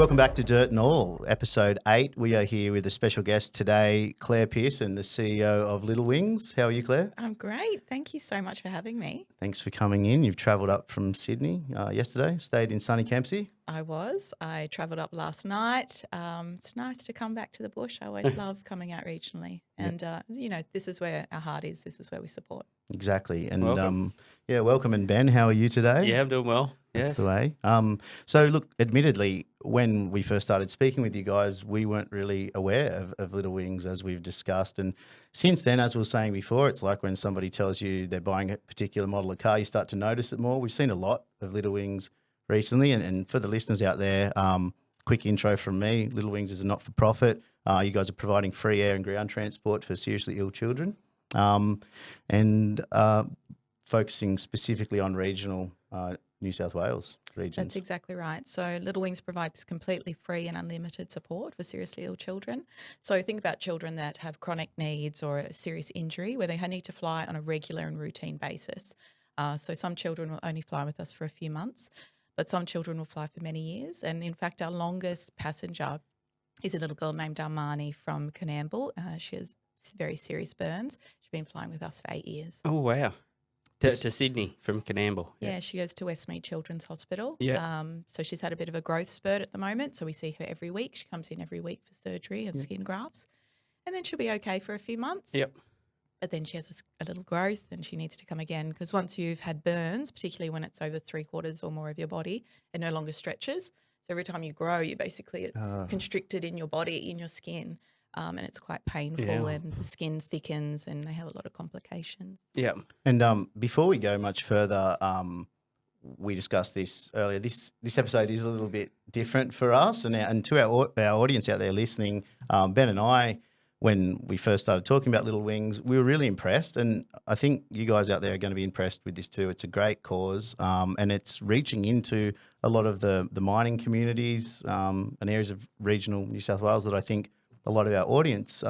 Welcome back to Dirt and All, episode 8. We are here with a special guest today, Clare Pearson, the CEO of Little Wings. How are you, Clare? I'm great. Thank you so much for having me. Thanks for coming in. You've travelled up from Sydney yesterday, stayed in sunny Kempsey. I travelled up last night. It's nice to come back to the bush. I always love coming out regionally. And, this is where our heart is. This is where we support. Exactly. And Welcome. welcome. And Ben, how are you today? Yeah, I'm doing well. That's Yes. the way. So, look, admittedly, when we first started speaking with you guys, we weren't really aware of Little Wings, as we've discussed. And since then, as we were saying before, it's like when somebody tells you they're buying a particular model of car, you start to notice it more. We've seen a lot of Little Wings recently. And for the listeners out there, quick intro from me. Little Wings is a not-for-profit. You guys are providing free air and ground transport for seriously ill children, and focusing specifically on regional New South Wales regions. That's exactly right. So Little Wings provides completely free and unlimited support for seriously ill children. So think about children that have chronic needs or a serious injury where they need to fly on a regular and routine basis. So some children will only fly with us for a few months, but some children will fly for many years. And in fact, our longest passenger is a little girl named Armani from Canamble. She has very serious burns. She's been flying with us for 8 years. Oh, wow. To Sydney from Canamble. Yeah, she goes to Westmead Children's Hospital. Yeah. So she's had a bit of a growth spurt at the moment. So we see her every week. She comes in every week for surgery and skin grafts. And then she'll be okay for a few months. Yep. But then she has a little growth and she needs to come again because once you've had burns, particularly when it's over 3/4 or more of your body, it no longer stretches. So every time you grow, you basically constricted in your body, in your skin. And it's quite painful and the skin thickens and they have a lot of complications. Yeah. And before we go much further, we discussed this earlier. This episode is a little bit different for us, and to our audience out there listening, Ben and I, when we first started talking about Little Wings, we were really impressed, and I think you guys out there are going to be impressed with this too. It's a great cause, and it's reaching into a lot of the mining communities and areas of regional New South Wales that I think a lot of our audience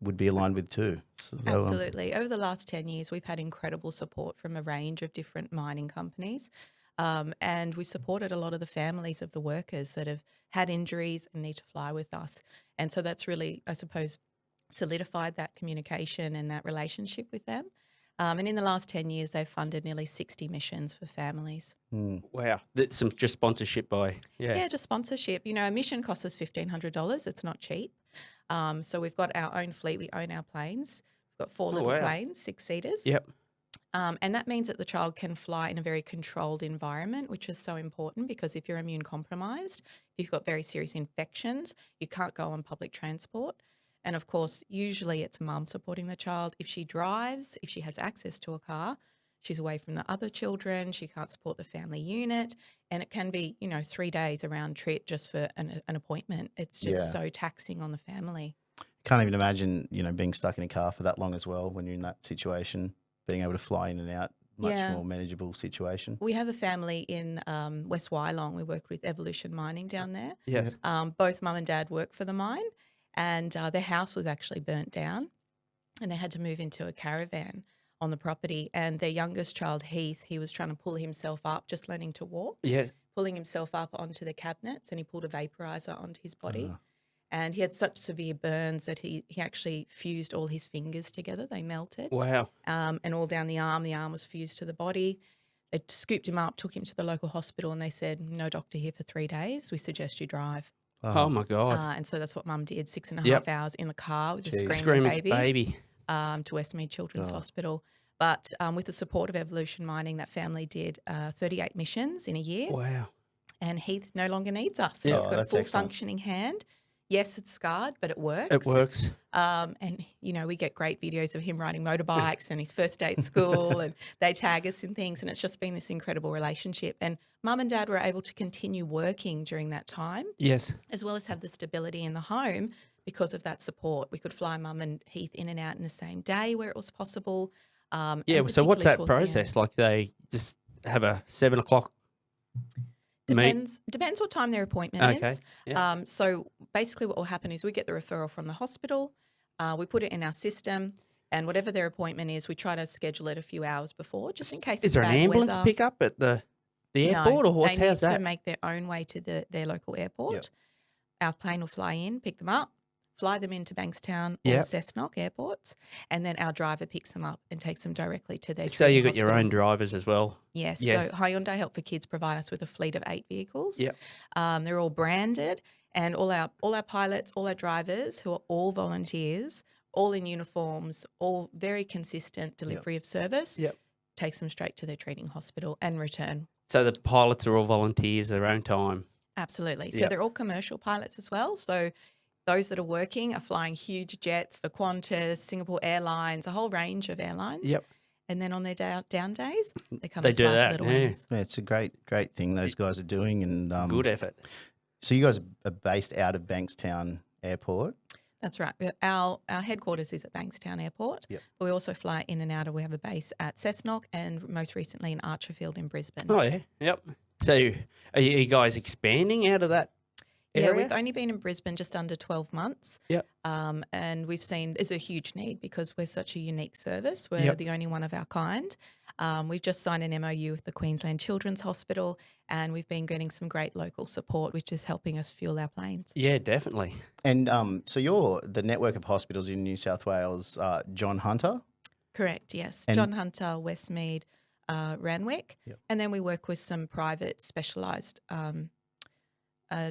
would be aligned with too. So, Absolutely. Over the last 10 years, we've had incredible support from a range of different mining companies. And we supported a lot of the families of the workers that have had injuries and need to fly with us. And so that's really, I suppose, solidified that communication and that relationship with them. And in the last 10 years, they've funded nearly 60 missions for families. Wow. That's some just sponsorship by, Yeah, just sponsorship. You know, a mission costs us $1,500. It's not cheap. So we've got our own fleet. We own our planes. We've got 4 little planes, 6-seaters. Yep. And that means that the child can fly in a very controlled environment, which is so important because if you're immune compromised, if you've got very serious infections, you can't go on public transport. And of course, usually it's mum supporting the child. If she drives, if she has access to a car, she's away from the other children. She can't support the family unit. And it can be, 3 days a round trip just for an appointment. It's just so taxing on the family. Can't even imagine, being stuck in a car for that long as well when you're in that situation, being able to fly in and out, much more manageable situation. We have a family in West Wyalong. We work with Evolution Mining down there. Yes. Both mum and dad work for the mine and their house was actually burnt down and they had to move into a caravan on the property. And their youngest child, Heath, he was trying to pull himself up, just learning to walk, pulling himself up onto the cabinets and he pulled a vaporizer onto his body. And he had such severe burns that he actually fused all his fingers together. They melted. Wow. And all down the arm. The arm was fused to the body. They scooped him up, took him to the local hospital and they said, no doctor here for 3 days. We suggest you drive. Oh, my God. And so that's what mum did, 6.5 hours in the car with a screaming baby. To Westmead Children's Hospital. But with the support of Evolution Mining, that family did 38 missions in a year. Wow. And Heath no longer needs us. He's got a full functioning hand. Yes, it's scarred, but it works. It works. And, we get great videos of him riding motorbikes and his first day at school and they tag us in things and it's just been this incredible relationship. And mum and dad were able to continue working during that time. Yes. As well as have the stability in the home because of that support. We could fly mum and Heath in and out in the same day where it was possible. So what's that process? Like they just have a 7 o'clock Depends what time their appointment is. Yeah. So basically what will happen is we get the referral from the hospital, we put it in our system, and whatever their appointment is, we try to schedule it a few hours before just in case Is there an ambulance weather. pickup at the the airport, or they need how's to that? make their own way to their local airport. Our plane will fly in, pick them up, fly them into Bankstown or Cessnock airports, and then our driver picks them up and takes them directly to their So you got hospital. your own drivers as well? Yes. So Hyundai Help for Kids provide us with a fleet of 8 vehicles. Yep. They're all branded, and all our pilots, all our drivers, who are all volunteers, all in uniforms, all very consistent delivery of service, takes them straight to their treating hospital and return. So the pilots are all volunteers, their own time? Absolutely. So they're all commercial pilots as well. So those that are working are flying huge jets for Qantas, Singapore Airlines, a whole range of airlines. Yep. And then on their down days, they come They and do fly that, for Little yeah. Wings. Yeah, it's a great thing those guys are doing. And Good effort. So you guys are based out of Bankstown Airport? That's right. Our headquarters is at Bankstown Airport, but we also fly in and out. We have a base at Cessnock and most recently in Archerfield in Brisbane. Oh, yeah. Yep. So are you guys expanding out of that area? Yeah, we've only been in Brisbane just under 12 months. Yep. And we've seen there's a huge need because we're such a unique service. We're the only one of our kind. We've just signed an MOU with the Queensland Children's Hospital, and we've been getting some great local support, which is helping us fuel our planes. Yeah, definitely. And so you're the network of hospitals in New South Wales, John Hunter? Correct, yes. And John Hunter, Westmead, Randwick. And then we work with some private specialised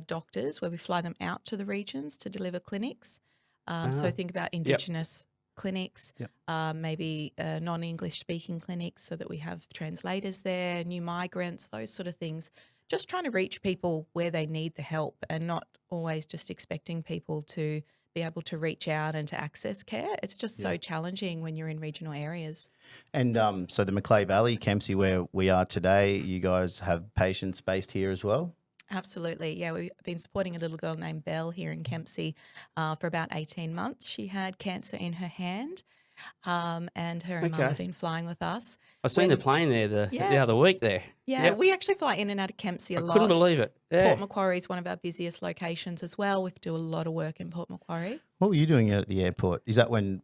doctors where we fly them out to the regions to deliver clinics. So think about Indigenous clinics, maybe non-English speaking clinics so that we have translators there, new migrants, those sort of things. Just trying to reach people where they need the help and not always just expecting people to be able to reach out and to access care. It's just so challenging when you're in regional areas. And so the Macleay Valley, Kempsey, where we are today, you guys have patients based here as well? Absolutely. Yeah, we've been supporting a little girl named Belle here in Kempsey for about 18 months. She had cancer in her hand and her mum have been flying with us. I seen the plane there the other week there. Yeah, we actually fly in and out of Kempsey a lot. Couldn't believe it. Yeah. Port Macquarie is one of our busiest locations as well. We do a lot of work in Port Macquarie. What were you doing out at the airport? Is that when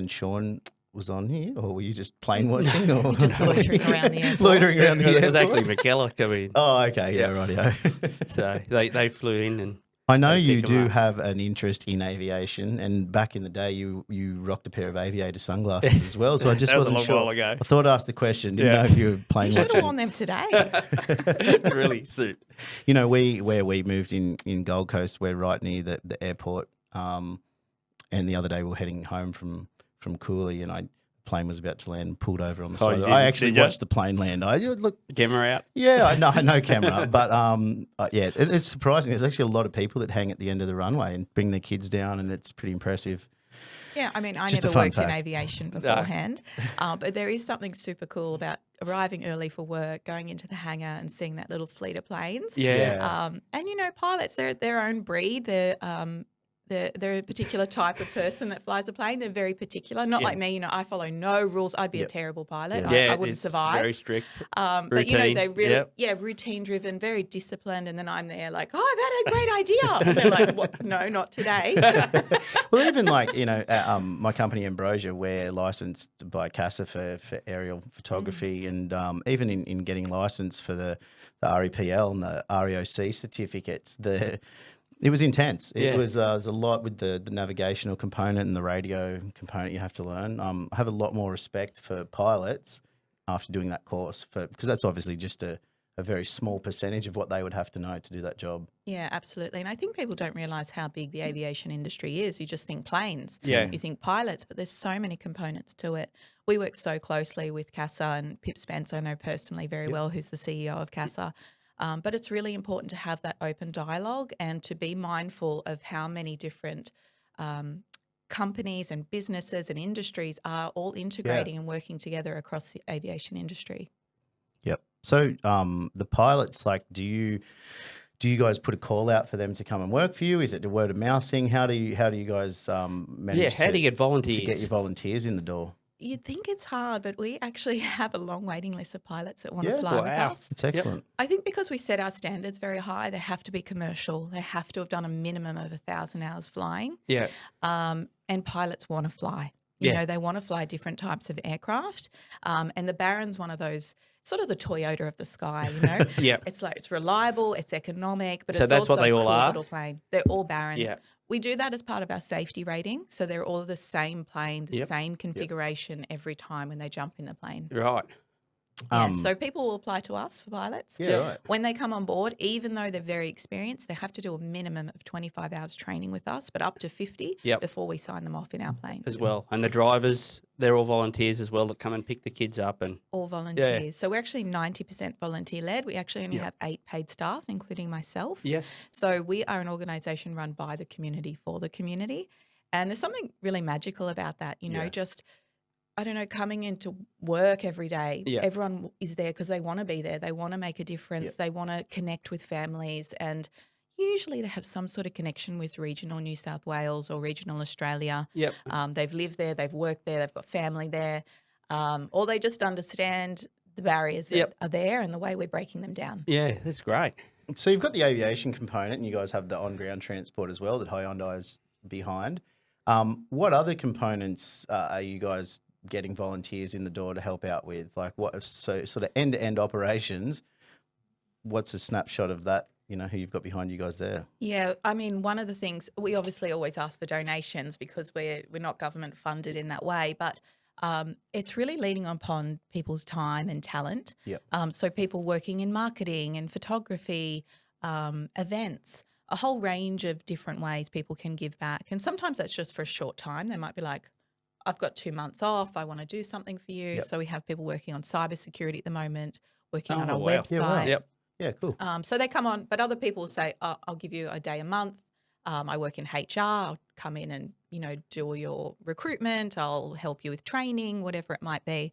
Sean was on here, or were you just plane watching? Or just loitering around the airport. Loitering around the airport? It was actually McKellar coming. Oh, okay. Yeah, rightio. So they flew in and I know you do have an interest in aviation, and back in the day you rocked a pair of aviator sunglasses as well. So I just wasn't sure. While ago. I thought I'd ask the question. Didn't know if you were plane You should have watching. worn them today. really suit. You know, where we moved in Gold Coast, we're right near the airport. And the other day we were heading home from Cooley, and plane was about to land and pulled over on the side. I actually watched the plane land. Look, camera out. Yeah, I know, no camera, but it's surprising. There's actually a lot of people that hang at the end of the runway and bring their kids down, and it's pretty impressive. Yeah, I mean, I Just never a fun worked in fact. aviation beforehand, but there is something super cool about arriving early for work, going into the hangar and seeing that little fleet of planes. Yeah. And, you know, pilots, they're their own breed. They're a particular type of person that flies a plane. They're very particular. Not like me, you know, I follow no rules. I'd be a terrible pilot. I wouldn't survive. Very strict. But, you know, they're really, routine driven, very disciplined. And then I'm there like, oh, I've had a great idea. And they're like, what? No, not today. Well, even like, you know, my company Ambrosia, we're licensed by CASA for aerial photography, and even in getting licensed for the REPL and the REOC certificates, it was intense. It was there's a lot with the navigational component and the radio component you have to learn. I have a lot more respect for pilots after doing that course because that's obviously just a very small percentage of what they would have to know to do that job. Yeah, absolutely. And I think people don't realise how big the aviation industry is. You just think planes, you think pilots, but there's so many components to it. We work so closely with CASA, and Pip Spence I know personally very well, who's the CEO of CASA. But it's really important to have that open dialogue and to be mindful of how many different companies and businesses and industries are all integrating and working together across the aviation industry. Yep. So the pilots, like, do you guys put a call out for them to come and work for you? Is it a word of mouth thing? How do you guys manage how do you get volunteers? to get your volunteers in the door? You'd think it's hard, but we actually have a long waiting list of pilots that want to fly with us. It's excellent. I think because we set our standards very high, they have to be commercial. They have to have done a minimum of 1,000 hours flying. Yeah. And pilots want to fly. You know, they want to fly different types of aircraft. And the Baron's one of those sort of the Toyota of the sky, you know. Yeah. It's like it's reliable, it's economic, but So it's that's also what they a all cool are? little plane. They're all Barons. Yeah. We do that as part of our safety rating, so they're all the same plane, the Yep. same configuration every time when they jump in the plane. Right. Yeah, so people will apply to us for pilots. Yeah, right. When they come on board, even though they're very experienced, they have to do a minimum of 25 hours training with us, but up to 50 before we sign them off in our plane. As well. And the drivers, they're all volunteers as well that come and pick the kids up. And all volunteers. So we're actually 90% volunteer-led. We actually only have 8 paid staff, including myself. Yes. So we are an organisation run by the community for the community. And there's something really magical about that, you know, just – I don't know, coming into work every day, everyone is there because they want to be there. They want to make a difference. They want to connect with families, and usually they have some sort of connection with regional New South Wales or regional Australia. They've lived there, they've worked there, they've got family there, or they just understand the barriers that are there and the way we're breaking them down. Yeah, that's great. So you've got the aviation component, and you guys have the on-ground transport as well that Hyundai is behind. What other components are you guys getting volunteers in the door to help out with? Like what, so sort of end-to-end operations, what's a snapshot of that, you know, who you've got behind you guys there? Yeah, I mean, one of the things, we obviously always ask for donations because we're not government funded in that way, but it's really leaning upon people's time and talent. So people working in marketing and photography, events, a whole range of different ways people can give back. And sometimes that's just for a short time. They might be like, I've got 2 months off, I want to do something for you. So we have people working on cybersecurity at the moment, working on our website. Yeah, cool. So they come on, but other people say, I'll give you a day a month. I work in HR, I'll come in and, you know, do all your recruitment, I'll help you with training, whatever it might be.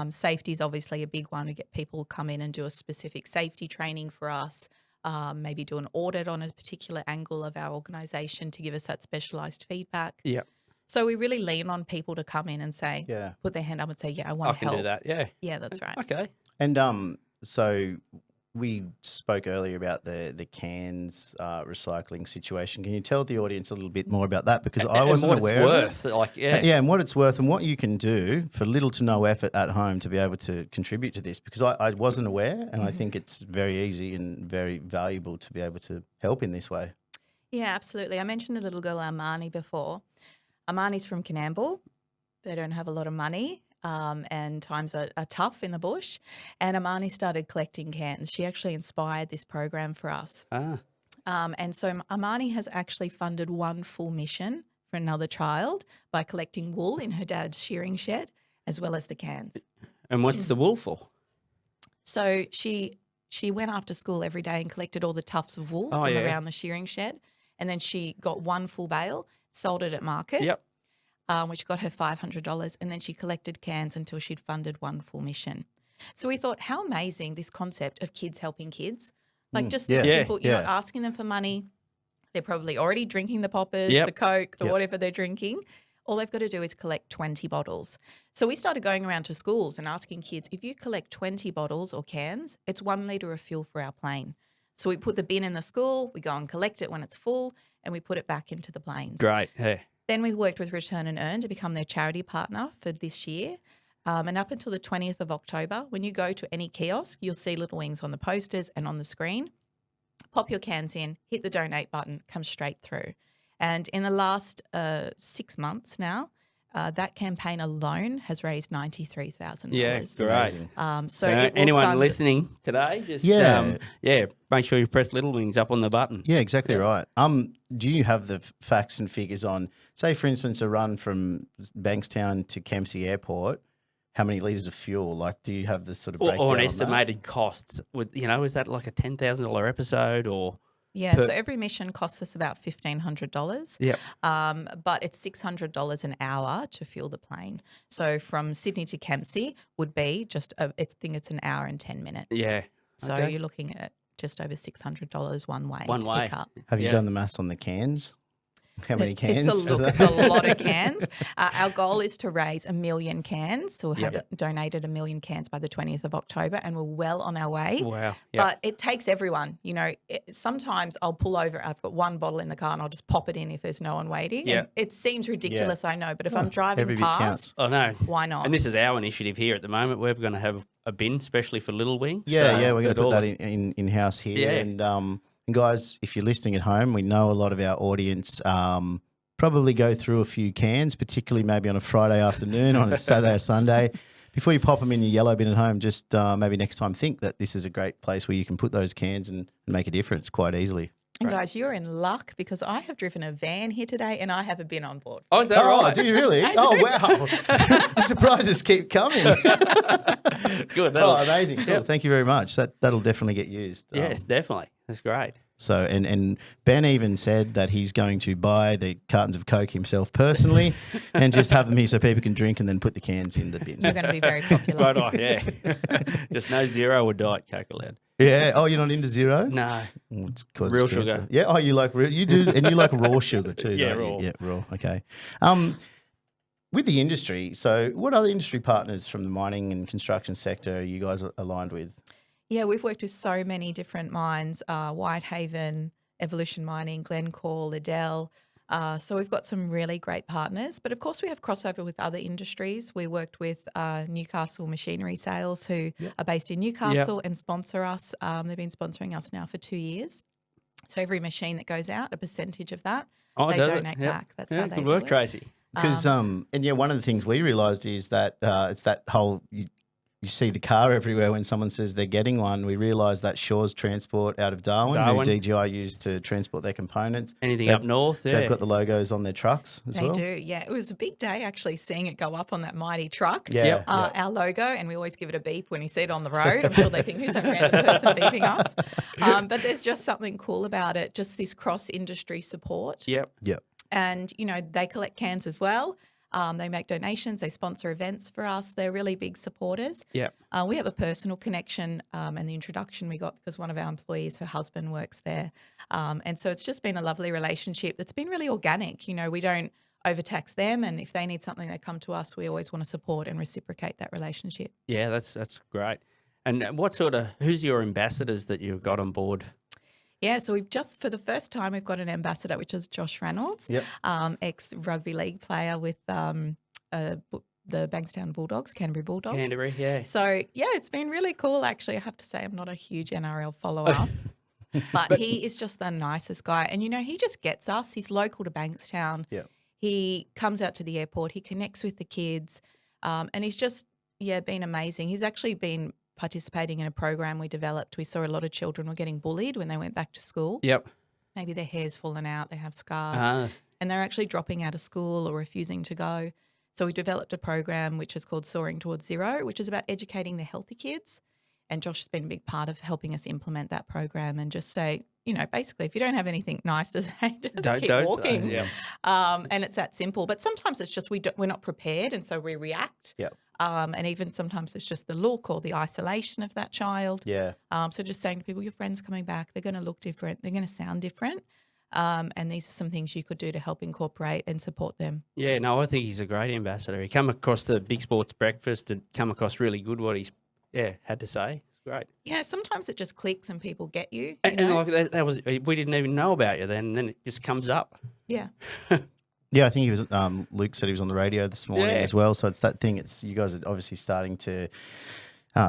Safety is obviously a big one. We get people come in and do a specific safety training for us, maybe do an audit on a particular angle of our organisation to give us that specialised feedback. So we really lean on people to come in and say, put their hand up and say, yeah, I want to help. I can do that, yeah. Yeah, that's right. Okay. And so we spoke earlier about the cans recycling situation. Can you tell the audience a little bit more about that? Because I wasn't aware of it. Like, and what it's worth and what you can do for little to no effort at home to be able to contribute to this, because I wasn't aware, and I think it's very easy and very valuable to be able to help in this way. Yeah, absolutely. I mentioned the little girl Armani before. Armani's from Canamble. They don't have a lot of money and times are tough in the bush. And Armani started collecting cans. She actually inspired this program for us. And so Armani has actually funded one full mission for another child by collecting wool in her dad's shearing shed as well as the cans. And what's the wool for? So she went after school every day and collected all the tufts of wool from around the shearing shed. And then she got one full bale, sold it at market, which got her $500. And then she collected cans until she'd funded one full mission. So we thought, how amazing this concept of kids helping kids. Like just this simple, you're not asking them for money. They're probably already drinking the poppers, the Coke, the whatever they're drinking. All they've got to do is collect 20 bottles. So we started going around to schools and asking kids, if you collect 20 bottles or cans, it's 1 litre of fuel for our plane. So we put the bin in the school, we go and collect it when it's full, and we put it back into the planes. Great. Hey. Then we worked with Return and Earn to become their charity partner for this year. And up until the 20th of October, when you go to any kiosk, you'll see Little Wings on the posters and on the screen. Pop your cans in, hit the donate button, come straight through. And in the last 6 months now, that campaign alone has raised $93,000. Yeah, great. So anyone listening today, just make sure you press Little Wings up on the button. Yeah, exactly right. Do you have the facts and figures on, say, for instance, a run from Bankstown to Kempsey Airport? How many litres of fuel? Like, do you have the sort of breakdown or an on estimated cost? With is that like a $10,000 episode or? Yeah, so every mission costs us about $1,500. Yep. But it's $600 an hour to fuel the plane. So from Sydney to Kempsey would be I think it's an hour and 10 minutes. Yeah. So you're looking at just over $600 one way to pick up. Have you done the maths on the cans? How many cans? It's a lot of cans. Our goal is to raise 1 million cans. So we'll have donated 1 million cans by the 20th of October, and we're well on our way. Wow. Yep. But it takes everyone. Sometimes I'll pull over. I've got one bottle in the car and I'll just pop it in if there's no one waiting. Yeah. And it seems ridiculous, I know. But if I'm driving past, I know. Why not? And this is our initiative here at the moment. We're going to have a bin, especially for Little Wings. Yeah, we're going to put that in-house here. Yeah. And guys, if you're listening at home, we know a lot of our audience probably go through a few cans, particularly maybe on a Friday afternoon, on a Saturday or Sunday. Before you pop them in your yellow bin at home, just maybe next time think that this is a great place where you can put those cans and make a difference quite easily. And guys, you're in luck because I have driven a van here today and I have a bin on board. Oh, is that right? Do you really? Oh, wow. The surprises keep coming. Good. Amazing. Cool. Thank you very much. That'll definitely get used. Yes, definitely. That's great. So, and Ben even said that he's going to buy the cartons of Coke himself personally and just have them here so people can drink and then put the cans in the bin. You're going to be very popular. Right on, yeah. Just no zero or Diet Coke allowed. Yeah. Oh, you're not into zero? No. It's real sugar. Yeah. Oh, you like real? You do, and you like raw sugar too. Yeah, don't you? raw. Yeah, raw. Okay. With the industry, so what other industry partners from the mining and construction sector are you guys aligned with? Yeah, we've worked with so many different mines, Whitehaven, Evolution Mining, Glencore, Liddell. So we've got some really great partners. But of course, we have crossover with other industries. We worked with Newcastle Machinery Sales, who are based in Newcastle and sponsor us. They've been sponsoring us now for 2 years. So every machine that goes out, a percentage of that, they donate back. That's how they good do work, it. Tracy. Because one of the things we realised is that it's that whole you see the car everywhere when someone says they're getting one. We realise that Shaw's Transport out of Darwin, who DGI used to transport their components. Anything up north, they've got the logos on their trucks as well. They do, yeah. It was a big day actually seeing it go up on that mighty truck, our logo, and we always give it a beep when you see it on the road. I'm sure they think, who's that random person beeping us? But there's just something cool about it, just this cross-industry support. Yep. And, they collect cans as well. They make donations. They sponsor events for us. They're really big supporters. Yeah. We have a personal connection and the introduction we got because one of our employees, her husband works there. And so it's just been a lovely relationship that's been really organic. We don't overtax them, and if they need something, they come to us. We always want to support and reciprocate that relationship. Yeah, that's great. And who's your ambassadors that you've got on board? Yeah, so for the first time, we've got an ambassador, which is Josh Reynolds, ex-rugby league player with the Bankstown Bulldogs, Canterbury Bulldogs. Canterbury, yeah. So, yeah, it's been really cool, actually. I have to say I'm not a huge NRL follower, but he is just the nicest guy. And, he just gets us. He's local to Bankstown. Yeah. He comes out to the airport. He connects with the kids, and he's just, been amazing. He's actually been participating in a program we developed. We saw a lot of children were getting bullied when they went back to school. Yep. Maybe their hair's fallen out, they have scars, and they're actually dropping out of school or refusing to go. So we developed a program which is called Soaring Towards Zero, which is about educating the healthy kids. And Josh has been a big part of helping us implement that program and just say, basically, if you don't have anything nice to say, just keep walking. And it's that simple. But sometimes it's just we're not prepared, and so we react. Yep. And even sometimes it's just the look or the isolation of that child. Yeah. So just saying to people, your friend's coming back, they're going to look different, they're going to sound different. And these are some things you could do to help incorporate and support them. Yeah, no, I think he's a great ambassador. He came across the Big Sports Breakfast and come across really good what he's had to say. It's great. Yeah, sometimes it just clicks and people get you. And like that was, we didn't even know about you then, and then it just comes up. Yeah. Yeah, I think he was. Luke said he was on the radio this morning as well. So it's that thing. It's you guys are obviously starting to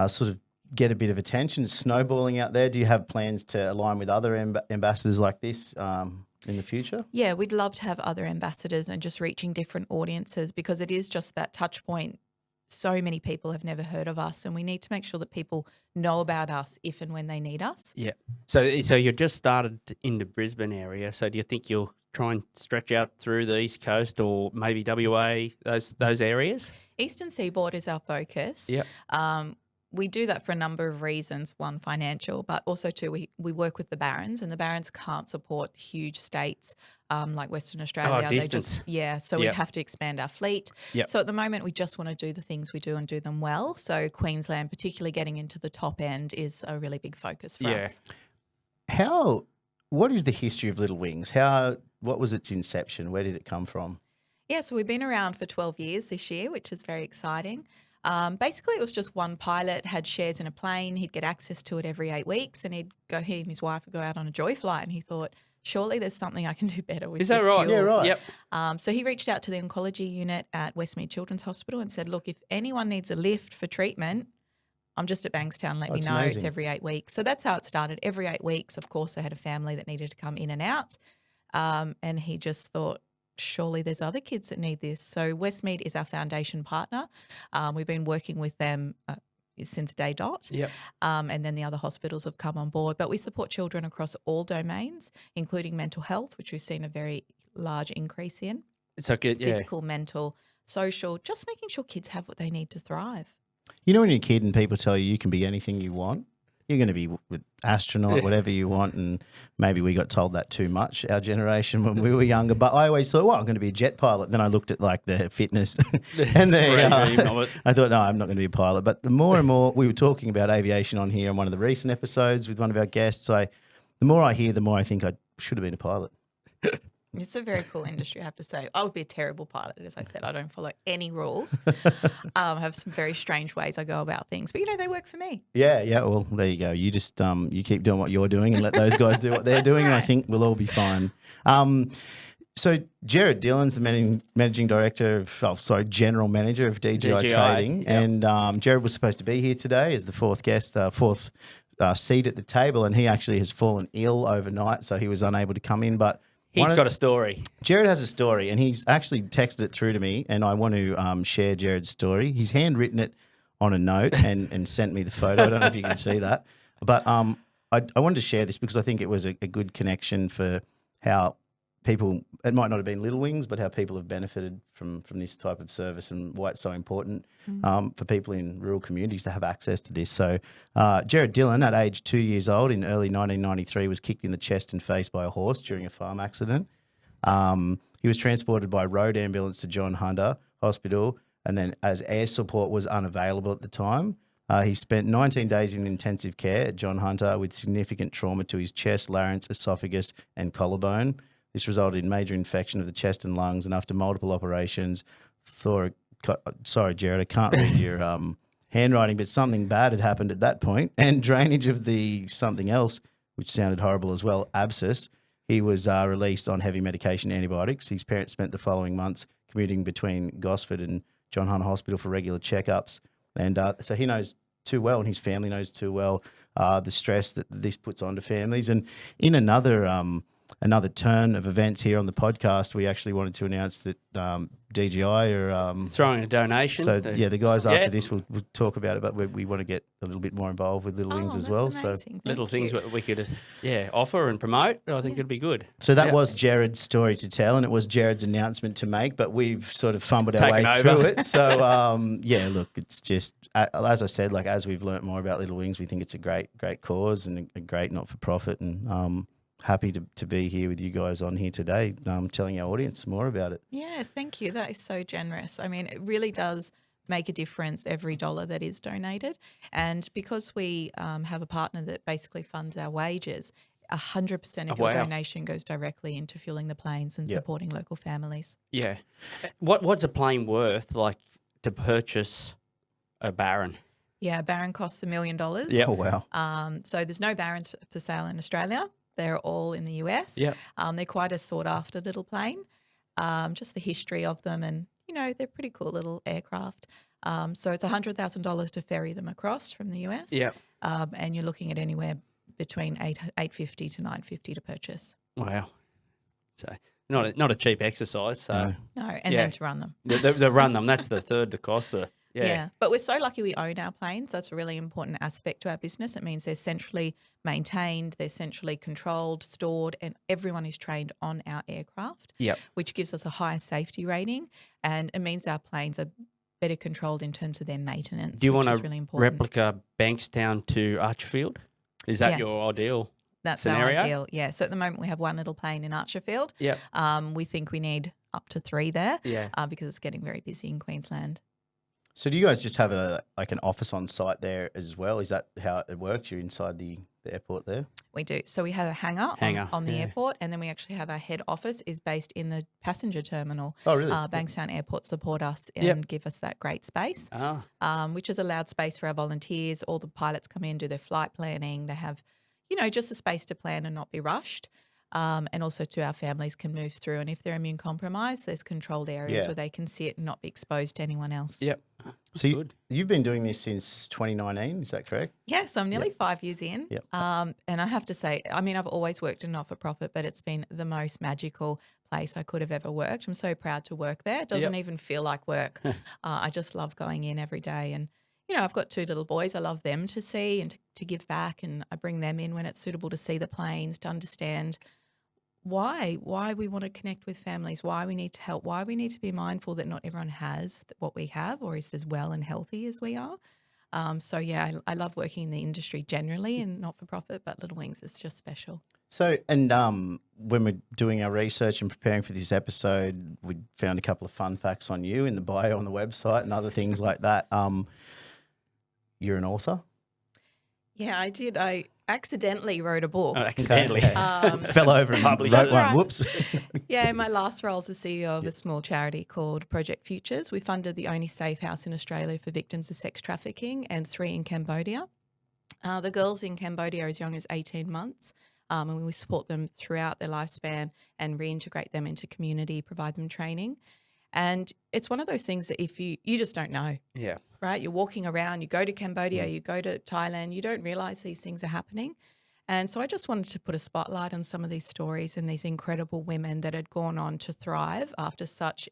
sort of get a bit of attention. It's snowballing out there. Do you have plans to align with other ambassadors like this in the future? Yeah, we'd love to have other ambassadors and just reaching different audiences because it is just that touch point. So many people have never heard of us, and we need to make sure that people know about us if and when they need us. Yeah. So you just started in the Brisbane area. So do you think you'll try and stretch out through the East Coast or maybe WA, those areas? Eastern Seaboard is our focus. Yep. We do that for a number of reasons. One, financial, but also two, we work with the Barons, and the Barons can't support huge states like Western Australia. Oh, distance. So we'd have to expand our fleet. Yep. So at the moment, we just want to do the things we do and do them well. So Queensland, particularly getting into the top end, is a really big focus for us. What is the history of Little Wings? How what was its inception? Where did it come from? Yeah, so we've been around for 12 years this year, which is very exciting. Basically, it was just one pilot had shares in a plane. He'd get access to it every 8 weeks, and he and his wife would go out on a joy flight. And he thought, surely there's something I can do better with Is that this right? fuel. Yeah, right. Yep. So he reached out to the oncology unit at Westmead Children's Hospital and said, look, if anyone needs a lift for treatment, I'm just at Bankstown. Let me That's know. It's amazing. every 8 weeks. So that's how it started. Every 8 weeks, of course, they had a family that needed to come in and out. And he just thought, surely there's other kids that need this. So Westmead is our foundation partner. We've been working with them since day dot. Yep. And then the other hospitals have come on board. But we support children across all domains, including mental health, which we've seen a very large increase in. It's okay. Yeah. Physical, mental, social, just making sure kids have what they need to thrive. You know when you're a kid and people tell you can be anything you want? You're going to be with astronaut, whatever you want, and maybe we got told that too much, our generation, when we were younger. But I always thought, well, I'm going to be a jet pilot. Then I looked at like the fitness and I thought, no, I'm not going to be a pilot. But the more and more we were talking about aviation on here on one of the recent episodes with one of our guests, the more I hear, the more I think I should have been a pilot. It's a very cool industry, I have to say. I would be a terrible pilot, as I said. I don't follow any rules. I have some very strange ways I go about things. But, they work for me. Yeah. Well, there you go. You just you keep doing what you're doing and let those guys do what they're doing, and I think we'll all be fine. So Jared Dillon's the managing director general manager of DGI Trading. Yep. And Jared was supposed to be here today as the fourth guest, fourth seat at the table, and he actually has fallen ill overnight, so he was unable to come in. But He's got a story. Jared has a story, and he's actually texted it through to me, and I want to share Jared's story. He's handwritten it on a note and sent me the photo. I don't know if you can see that. But I wanted to share this because I think it was a good connection for how people, it might not have been Little Wings, but how people have benefited from this type of service and why it's so important for people in rural communities to have access to this. So Jared Dillon, at age 2 years old in early 1993, was kicked in the chest and face by a horse during a farm accident. He was transported by road ambulance to John Hunter Hospital, and then as air support was unavailable at the time, he spent 19 days in intensive care at John Hunter with significant trauma to his chest, larynx, esophagus and collarbone. This resulted in major infection of the chest and lungs, and after multiple operations, sorry, Jared, I can't read your handwriting, but something bad had happened at that point, and drainage of the something else, which sounded horrible as well, abscess. He was released on heavy medication antibiotics. His parents spent the following months commuting between Gosford and John Hunter Hospital for regular checkups. And so he knows too well, and his family knows too well, the stress that this puts onto families. And in another turn of events here on the podcast, we actually wanted to announce that DGI are Throwing a donation. So yeah, the guys after this will talk about it, but we want to get a little bit more involved with Little Wings as well. Amazing. So little things we could offer and promote. I think it'd be good. So that was Jared's story to tell, and it was Jared's announcement to make, but we've sort of fumbled our Taken way over. through it. So look, it's just as I said, like as we've learnt more about Little Wings, we think it's a great cause and a great not for profit, and happy to be here with you guys on here today, telling our audience more about it. Yeah, thank you. That is so generous. I mean, it really does make a difference every dollar that is donated. And because we have a partner that basically funds our wages, 100% of your donation goes directly into fueling the planes and supporting local families. Yeah. What's a plane worth, like, to purchase a Baron? Yeah, a Baron costs $1 million. Yeah. Oh, wow. So there's no Barons for sale in Australia. They're all in the US. Yeah. They're quite a sought-after little plane. Just the history of them, and they're pretty cool little aircraft. So it's $100,000 to ferry them across from the US. Yeah. And you're looking at anywhere between $850 to $950 to purchase. Wow. So not a cheap exercise. So No, and then to run them. the run them. That's the cost. Yeah, but we're so lucky we own our planes. That's a really important aspect to our business. It means they're centrally maintained, they're centrally controlled, stored, and everyone is trained on our aircraft, which gives us a higher safety rating, and it means our planes are better controlled in terms of their maintenance. Do you want want to to really important. replica Bankstown to Archerfield? Is that your ideal scenario? Our ideal, yeah. So at the moment we have one little plane in Archerfield. Yeah. We think we need up to 3 there because it's getting very busy in Queensland. So do you guys just have an office on site there as well? Is that how it works? You're inside the the airport there? We do. So we have a hangar on the yeah. airport, and then we actually have our head office is based in the passenger terminal. Oh, really? Bankstown Airport support us and Yep. give us that great space, Ah, which is allowed space for our volunteers. All the pilots come in, do their flight planning. They have, just a space to plan and not be rushed. And also to our families can move through. And if they're immune compromised, there's controlled areas Yeah. where they can sit and not be exposed to anyone else. yep. So Good. you've been doing this since 2019, is that correct? Yes, I'm nearly 5 years in. Yep. And I have to say, I've always worked in not-for-profit, but it's been the most magical place I could have ever worked. I'm so proud to work there. It doesn't even feel like work. I just love going in every day. And, I've got 2 little boys. I love them to see and to give back. And I bring them in when it's suitable to see the planes, to understand why we want to connect with families, why we need to help, why we need to be mindful that not everyone has what we have or is as well and healthy as we are. I love working in the industry generally and not-for-profit, but Little Wings is just special. So, and when we're doing our research and preparing for this episode, we found a couple of fun facts on you in the bio on the website and other things like that. You're an author? Yeah, I did. I accidentally wrote a book. Oh, accidentally. Fell over and Published wrote it. one. Right. Whoops. Yeah, my last role as the CEO of a small charity called Project Futures. We funded the only safe house in Australia for victims of sex trafficking and 3 in Cambodia. The girls in Cambodia are as young as 18 months, and we support them throughout their lifespan and reintegrate them into community, provide them training. And it's one of those things that if you just don't know, Yeah. right? You're walking around, you go to Cambodia, you go to Thailand, you don't realise these things are happening. And so I just wanted to put a spotlight on some of these stories and these incredible women that had gone on to thrive after such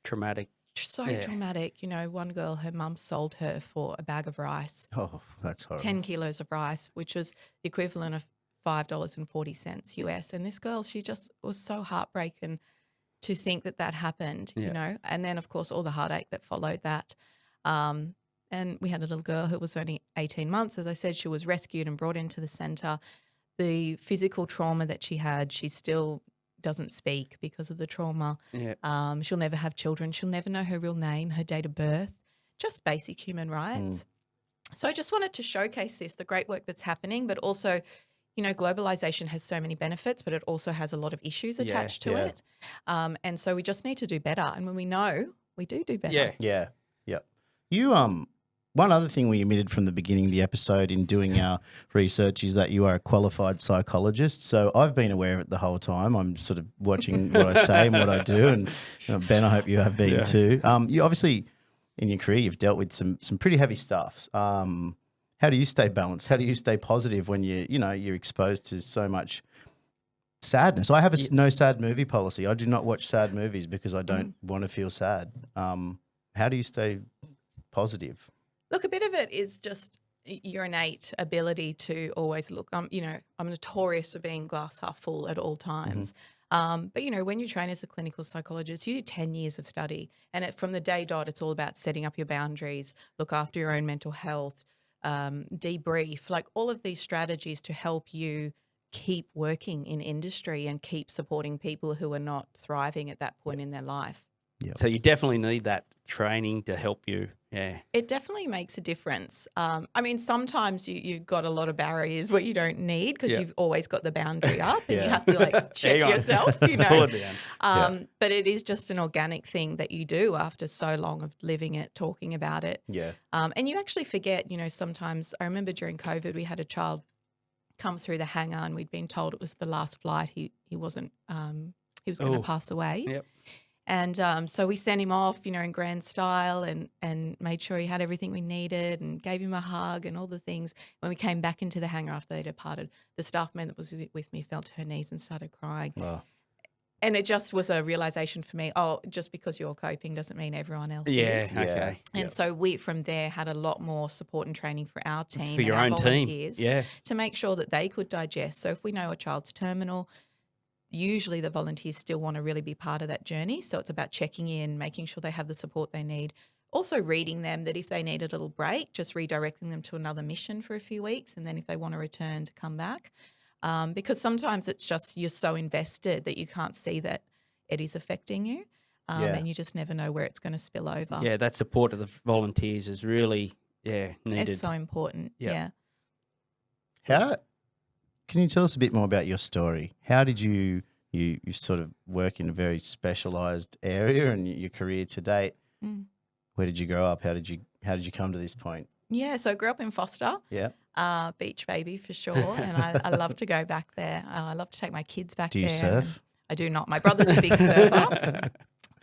Traumatic. traumatic. One girl, her mum sold her for a bag of rice, Oh, that's horrible. 10 kilos of rice, which was the equivalent of $5.40 US. And this girl, she just was so heartbroken to think that happened, and then, of course, all the heartache that followed that. And we had a little girl who was only 18 months. As I said, she was rescued and brought into the centre. The physical trauma that she had, she still doesn't speak because of the trauma. Yeah. She'll never have children. She'll never know her real name, her date of birth, just basic human rights. So I just wanted to showcase the great work that's happening, but also, globalization has so many benefits, but it also has a lot of issues attached to it. And so we just need to do better. And when we know, we do better. Yeah. Yeah. You, one other thing we omitted from the beginning of the episode in doing our research is that you are a qualified psychologist. So I've been aware of it the whole time. I'm sort of watching what I say and what I do. And Ben, I hope you have been too. You obviously, in your career, you've dealt with some pretty heavy stuff. How do you stay balanced? How do you stay positive when you're exposed to so much sadness? I have a no sad movie policy. I do not watch sad movies because I don't want to feel sad. How do you stay positive? Look, a bit of it is just your innate ability to always look. I'm notorious for being glass half full at all times. But, when you train as a clinical psychologist, you do 10 years of study. And from the day dot, it's all about setting up your boundaries, look after your own mental health, debrief, like all of these strategies to help you keep working in industry and keep supporting people who are not thriving at that point in their life. Yep. So you definitely need that training to help you. Yeah. It definitely makes a difference. Sometimes you've got a lot of barriers where you don't need because you've always got the boundary up and you have to check yourself, Pull it down. But it is just an organic thing that you do after so long of living it, talking about it. Yeah. And you actually forget, sometimes I remember during COVID, we had a child come through the hangar and we'd been told it was the last flight. He wasn't, he was going to pass away. Yep. And so we sent him off, in grand style and made sure he had everything we needed and gave him a hug and all the things. When we came back into the hangar after they departed, the staff man that was with me fell to her knees and started crying. Wow. And it just was a realization for me, just because you're coping doesn't mean everyone else Yeah. is. Okay. And so we, from there, had a lot more support and training for our team For your and our own team. volunteers to make sure that they could digest. So if we know a child's terminal, usually the volunteers still want to really be part of that journey. So it's about checking in, making sure they have the support they need. Also reading them that if they need a little break, just redirecting them to another mission for a few weeks. And then if they want to return, to come back. Because sometimes it's just you're so invested that you can't see that it is affecting you. And you just never know where it's going to spill over. Yeah, that support of the volunteers is really, needed. It's so important. Yep. Yeah. can you tell us a bit more about your story? How did you sort of work in a very specialised area and your career to date? Mm. Where did you grow up? How did you come to this point? Yeah, so I grew up in Foster. Yeah. Beach baby for sure, and I love to go back there. I love to take my kids back Do there. you surf? I do not. My brother's a big surfer,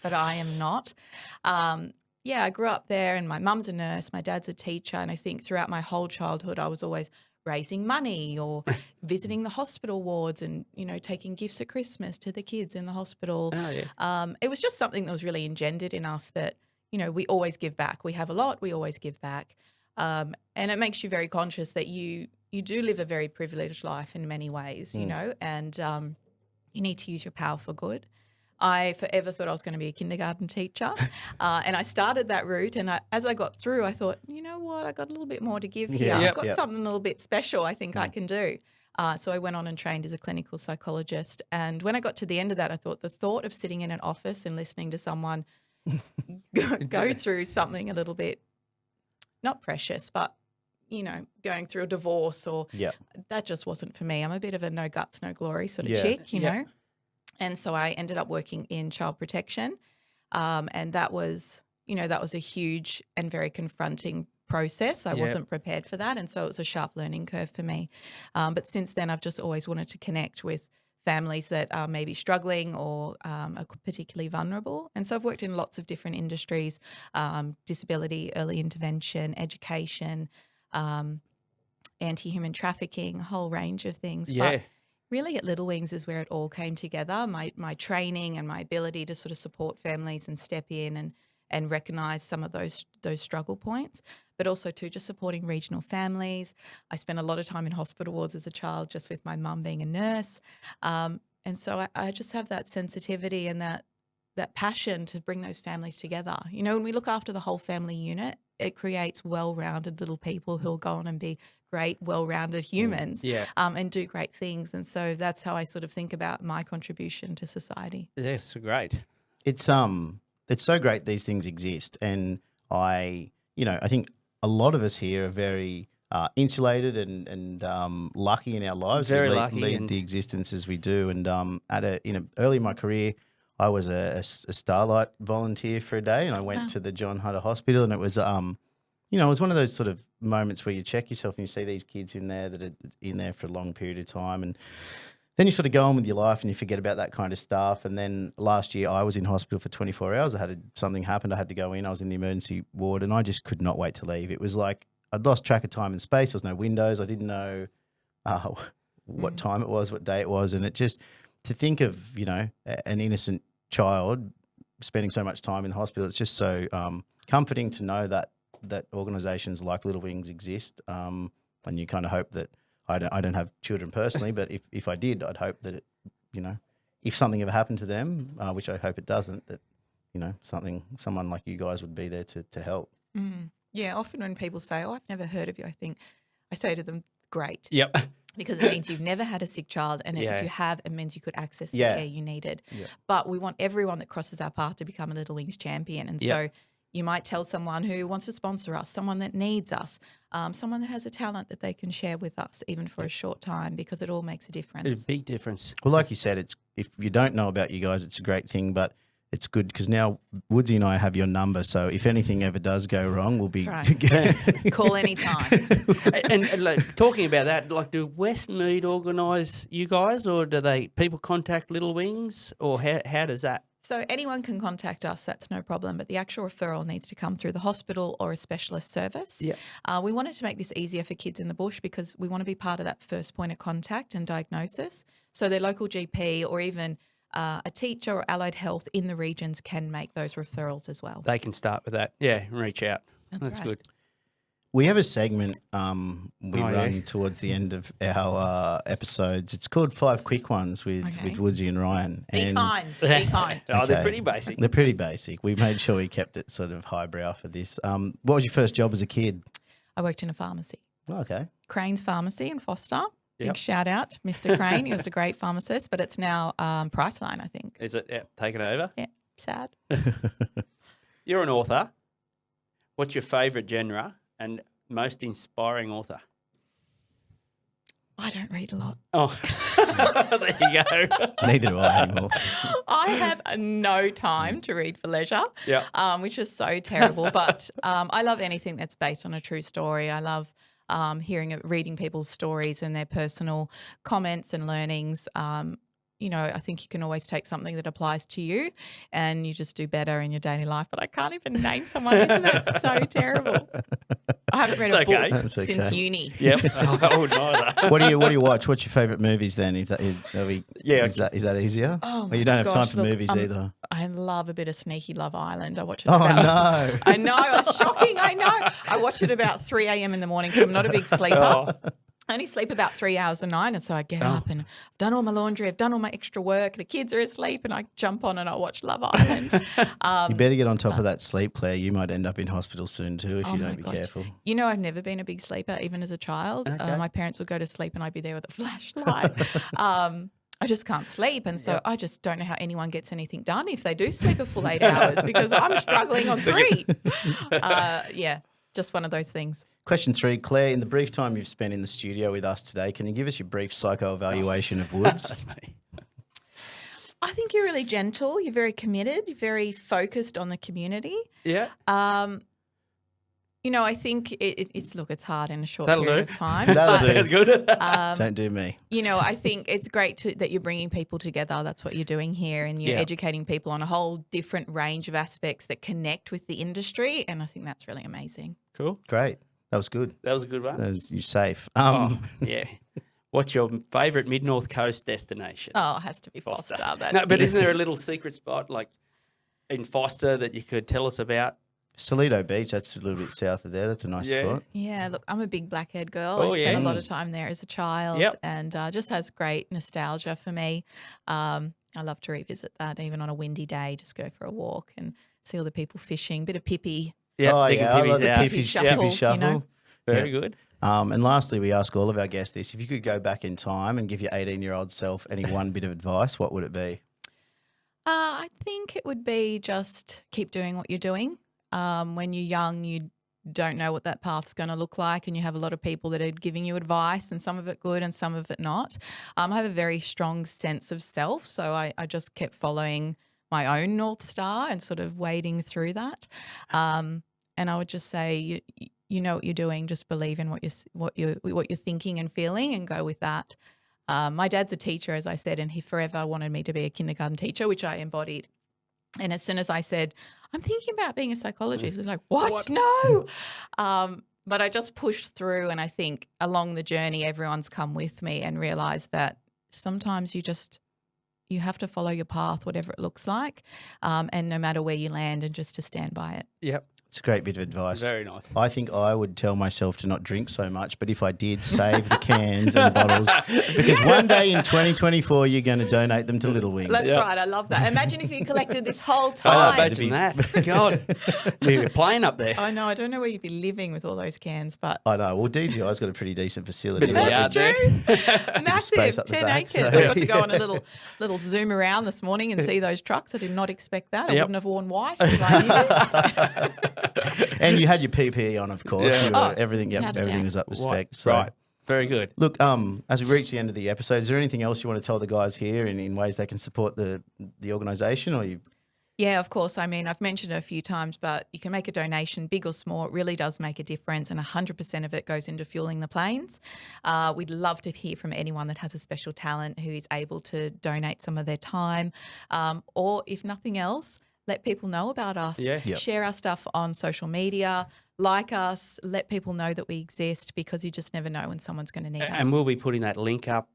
but I am not. Yeah, I grew up there, and my mum's a nurse, my dad's a teacher, and I think throughout my whole childhood I was always raising money or visiting the hospital wards and, you know, taking gifts at Christmas to the kids in the hospital. Oh, yeah. It was just something that was really engendered in us that, you know, we always give back. We have a lot, we always give back. And it makes you very conscious that you do live a very privileged life in many ways, you know, and you need to use your power for good. I forever thought I was going to be a kindergarten teacher, and I started that route. And as I got through, I thought, you know what, I got a little bit more to give here. Yeah. I've got something a little bit special I think I can do. So I went on and trained as a clinical psychologist. And when I got to the end of that, I thought the thought of sitting in an office and listening to someone go through something a little bit, not precious, but, you know, going through a divorce or that just wasn't for me. I'm a bit of a no guts, no glory sort of chick, you know. And so I ended up working in child protection, and that was, you know, that was a huge and very confronting process. I wasn't prepared for that, and so it was a sharp learning curve for me. But since then, I've just always wanted to connect with families that are maybe struggling or are particularly vulnerable. And so I've worked in lots of different industries, disability, early intervention, education, anti-human trafficking, a whole range of things. Yeah. But really at Little Wings is where it all came together, my training and my ability to sort of support families and step in and recognise some of those struggle points, but also too just supporting regional families. I spent a lot of time in hospital wards as a child just with my mum being a nurse. And so I just have that sensitivity and that passion to bring those families together. You know, when we look after the whole family unit, it creates well-rounded little people who will go on and be great, well-rounded humans and do great things. And so that's how I sort of think about my contribution to society. Yes, great. It's so great these things exist, and I think a lot of us here are very insulated and lucky in our lives. Very we lucky lead and the existence as we do. And early in my career, I was a Starlight volunteer for a day, and I went to the John Hunter Hospital, and it was it was one of those sort of moments where you check yourself and you see these kids in there that are in there for a long period of time, and then you sort of go on with your life and you forget about that kind of stuff. And then last year I was in hospital for 24 hours. Something happened. I had to go in. I was in the emergency ward, and I just could not wait to leave. It was like I'd lost track of time and space. There was no windows. I didn't know what time it was, what day it was. And it just, to think of, you know, an innocent child spending so much time in the hospital, it's just so comforting to know that organisations like Little Wings exist. And you kind of hope that, I don't have children personally, but if I did, I'd hope that, if something ever happened to them, which I hope it doesn't, that, someone like you guys would be there to help. Yeah, often when people say, "Oh, I've never heard of you," I say to them, "Great." Yep. Because it means you've never had a sick child, and if you have, it means you could access the care you needed. Yeah. But we want everyone that crosses our path to become a Little Wings champion. And so you might tell someone who wants to sponsor us, someone that needs us, someone that has a talent that they can share with us, even for a short time, because it all makes a difference. A big difference. Well, like you said, if you don't know about you guys, it's a great thing, but it's good because now Woodsy and I have your number, so if anything ever does go wrong, we'll be Call anytime. and like, talking about that, like, do Westmead organise you guys, or do people contact Little Wings, or how does that? So anyone can contact us, that's no problem, but the actual referral needs to come through the hospital or a specialist service. Yeah. We wanted to make this easier for kids in the bush because we want to be part of that first point of contact and diagnosis. So their local GP or even a teacher or allied health in the regions can make those referrals as well. They can start with that. Yeah, reach out. That's right. good. We have a segment we run towards the end of our episodes. It's called 5 Quick Ones with Woodsy and Ryan. Be kind. Be kind. Oh, they're pretty basic. They're pretty basic. We made sure we kept it sort of highbrow for this. What was your first job as a kid? I worked in a pharmacy. Oh, okay. Crane's Pharmacy in Foster. Yep. Big shout out, Mr. Crane. He was a great pharmacist, but it's now Priceline, I think. Is it taken over? Yeah, sad. You're an author. What's your favourite genre and most inspiring author? I don't read a lot. Oh, there you go. Neither do I anymore. I have no time to read for leisure, Yeah. which is so terrible. But I love anything that's based on a true story. I love reading people's stories and their personal comments and learnings. I think you can always take something that applies to you and you just do better in your daily life. But I can't even name someone. Isn't that so terrible? I haven't read a book That's since okay. uni. Yep. Oh, neither. What do you watch? What's your favourite movies then? Is that easier? Oh Well, you don't have time gosh, for look, movies either. I love a bit of sneaky Love Island. I watch it Oh about no! I know, it's shocking. I know. I watch it about 3 a.m. in the morning because I'm not a big sleeper. Oh, I only sleep about 3 hours a night, and so I get up and I've done all my laundry, I've done all my extra work, the kids are asleep, and I jump on and I watch Love Island. You better get on top of that sleep, Claire. You might end up in hospital soon too if you my don't be gosh. careful. You know, I've never been a big sleeper, even as a child. Okay. My parents would go to sleep and I'd be there with a flashlight. I just can't sleep, and so I just don't know how anyone gets anything done if they do sleep a full 8 hours because I'm struggling on 3. Just one of those things. Question 3, Claire. In the brief time you've spent in the studio with us today, can you give us your brief psycho-evaluation of Woods? that's me. I think you're really gentle. You're very committed. You're very focused on the community. Yeah. I think it's hard in a short That'll period do. of time. That'll but, do. Sounds good. Don't do me. I think it's great that you're bringing people together. That's what you're doing here, and you're educating people on a whole different range of aspects that connect with the industry, and I think that's really amazing. Cool. Great. That was good. That was a good one. You're safe. Yeah. What's your favourite mid-north coast destination? Oh, it has to be Foster. That's No, but easy. isn't there a little secret spot like in Foster that you could tell us about? Salito Beach, that's a little bit south of there. That's a nice Yeah. spot. Yeah, look, I'm a big Blackhead girl. Oh, I spent yeah. a lot of time there as a child, Yep. and just has great nostalgia for me. I love to revisit that, even on a windy day. Just go for a walk and see all the people fishing. Bit of pippy. Yeah, Yeah, I love the out. pippy shuffle, shuffle. you know. Very good. And lastly, we ask all of our guests this. If you could go back in time and give your 18-year-old self any one bit of advice, what would it be? I think it would be just keep doing what you're doing. When you're young, you don't know what that path's going to look like, and you have a lot of people that are giving you advice, and some of it good and some of it not. I have a very strong sense of self, so I just kept following my own North Star and sort of wading through that. And I would just say, you know what you're doing. Just believe in what you're thinking and feeling, and go with that. My dad's a teacher, as I said, and he forever wanted me to be a kindergarten teacher, which I embodied. And as soon as I said, I'm thinking about being a psychologist, he's like, what? No. But I just pushed through, and I think along the journey, everyone's come with me and realised that sometimes you have to follow your path, whatever it looks like, and no matter where you land, and just to stand by it. Yep. It's a great bit of advice. Very nice. I think I would tell myself to not drink so much, but if I did, save the cans and bottles, because one day in 2024 you're going to donate them to Little Wings. That's right. I love that. Imagine if you collected this whole time. Oh, imagine that. God. We were playing up there. I know. I don't know where you'd be living with all those cans, but I know. Well, DGI's got a pretty decent facility. Bit of a yard that's there. true. Massive, space up the 10 back, acres. so- I got to go on a little zoom around this morning and see those trucks. I did not expect that. I Yep. wouldn't have worn white if I knew. And you had your PPE on, of course. Yeah. You were, Oh, everything without a doubt. was up to spec. So. Right. Very good. Look, as we reach the end of the episode, is there anything else you want to tell the guys here in ways they can support the organisation, or you? Yeah, of course. I mean, I've mentioned it a few times, but you can make a donation, big or small. It really does make a difference, and 100% of it goes into fueling the planes. We'd love to hear from anyone that has a special talent who is able to donate some of their time, or if nothing else, let people know about us. Yeah. Yep. Share our stuff on social media, like us, let people know that we exist, because you just never know when someone's going to need us. And we'll be putting that link up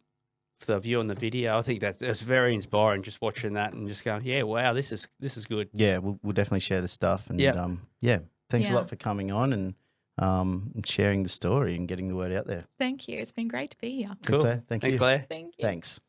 for the view on the video. I think that's very inspiring, just watching that and just going, yeah, wow, this is good. Yeah, we'll definitely share the stuff. And Yep. Thanks a Yeah. lot for coming on and sharing the story and getting the word out there. Thank you. It's been great to be here. Good, Claire. Thank Thanks, you. Claire. Thank you. Thanks.